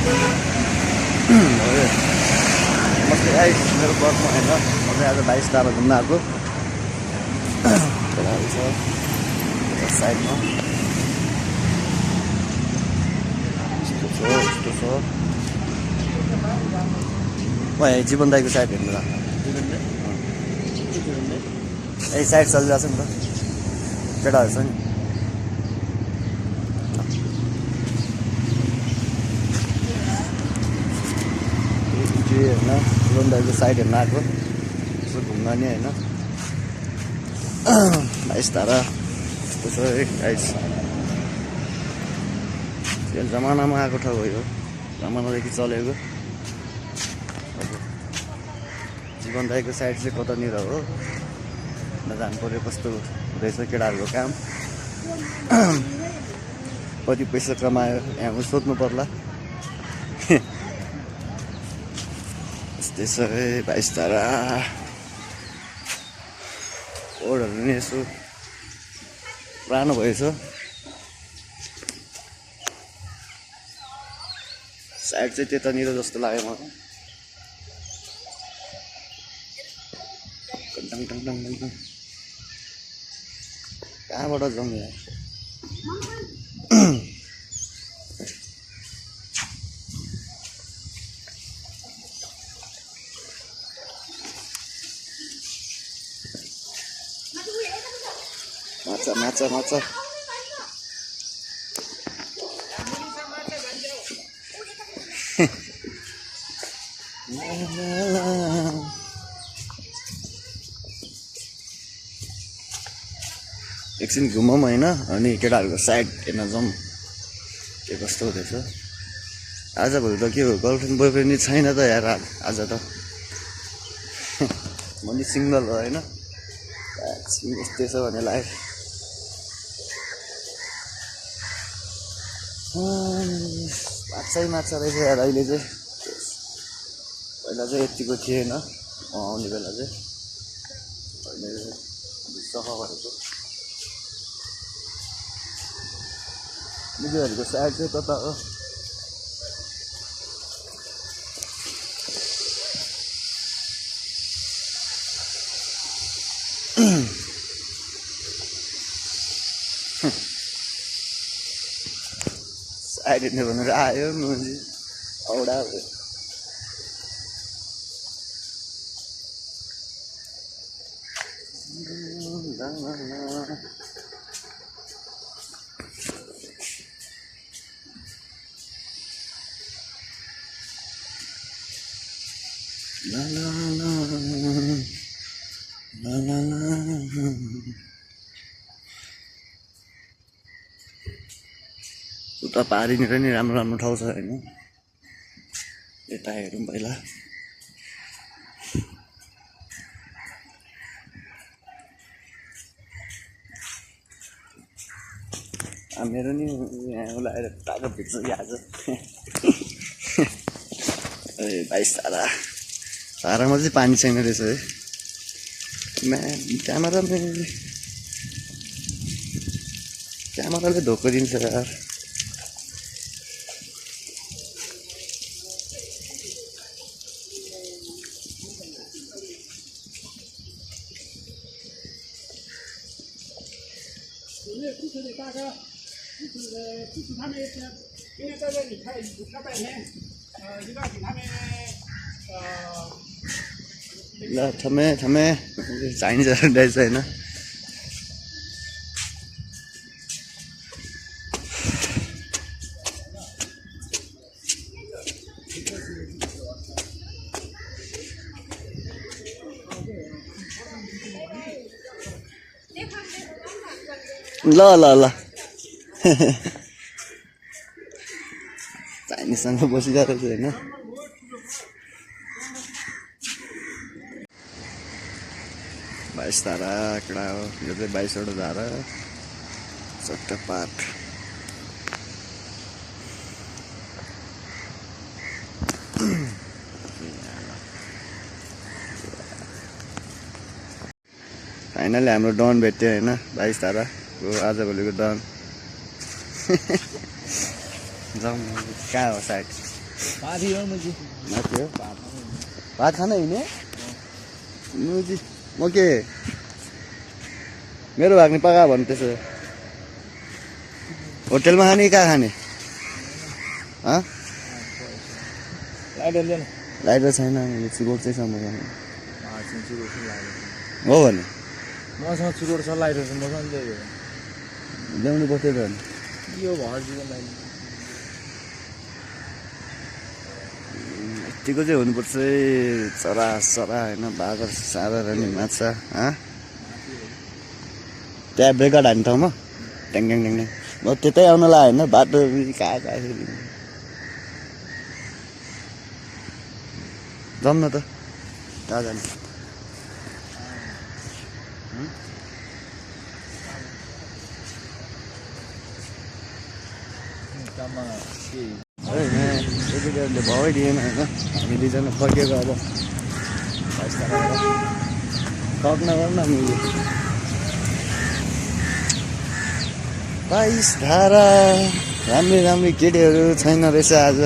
नमस्ते गाइस, मेरो बसमा होइन, म चाहिँ आज 22 तारा घुम्न आएको। केटाहरू छ साइडमा, यस्तो छ। म जीवन दाईको साइड हेर्नु ल, यही साइड चलिरहेको छ नि त, केटाहरू छ नि। होइन जीवन दाईको साइड हेर्न आएको, यसो घुम्न नि होइन। 22 तारा यस्तो छ है गाइस। यो जमानामा आएको ठाउँ हो, यो जमानादेखि चलेको। जीवन दाईको साइड चाहिँ कतानिर हो नजानु पर्यो, कस्तो रहेछ केटाहरूको काम, कति पैसा कमायो यहाँ सोध्नु पर्ला। यस्तै छ है 22 तारा। रोडहरू नि यसो पुरानो भएछ, साइड चाहिँ त्यतानिर जस्तो लाग्यो मलाई। कहाँबाट जाउँ यहाँ? माछा माछा एकछिन घुमौँ होइन, अनि केटाहरूको साइड हेर्न जाउँ के कस्तो हुँदैछ। आजभोलि त के हो, गर्लफ्रेन्ड बोयफ्रेन्ड नि छैन त यार आज त। म नि सिङ्गल हो होइन, यस्तै छ भने लाइफ। माछा रहेछ यार अहिले चाहिँ, पहिला चाहिँ यतिको थिएन आउने बेला चाहिँ, अहिले सफा भएको। दिदीहरूको साइड चाहिँ कता हो? साइड हेर्ने भनेर आयो मुजी औडा भयो। उता पारिनिर नि राम्रो राम्रो ठाउँ छ होइन, यता हेरौँ पहिला। मेरो नि यहाँ लगाएर ताको भिड्छ कि आज। 22 तारा, तारामा चाहिँ पानी छैन रहेछ है। क्यामेराले धोका दिन्छ यार। ल थमे चाहिन्छ रहेछ होइन। ल ल ल चाइनिजसँग बसिरहेको छु होइन। बाइस तारा कडा हो यो चाहिँ, 22वटा धारा चट्टपाट। फाइनली हाम्रो डन भेट्यो होइन, 22 तारा हो आजभोलिको डन। जाउँ कहाँ हो साइड? माथि हो मुजी माथि हो भात खान हिँड्ने मुजी म के मेरो भाग्ने पका भन्नु त्यसो होटेलमा खाने कहाँ खाने लाइटर ल्याउनु लाइटर छैन चुरोट चाहिँ छ मसँग चुरोट हो भने मसँग चुरोट छ लाइटर छ मसँग ल्याउनु पर्थ्यो त यो भर्जीको लागि यतिको चाहिँ हुनुपर्छ है चरा चरा होइन बाँदर सादर अनि माछा त्यहाँ ब्रेकआउट हान्ने ठाउँमा ट्याङ ट्याङ ट्याङ ट्याङ म त्यतै आउन ला होइन बाटो कहाँ कहाँ जाउँ न त कहाँ जाने केटीहरूले भावै दिएन होइन हामी दुईजना फर्किएको अब टक नगर न मैले 22 धारा राम्रै राम्रै केटीहरू छैन रहेछ आज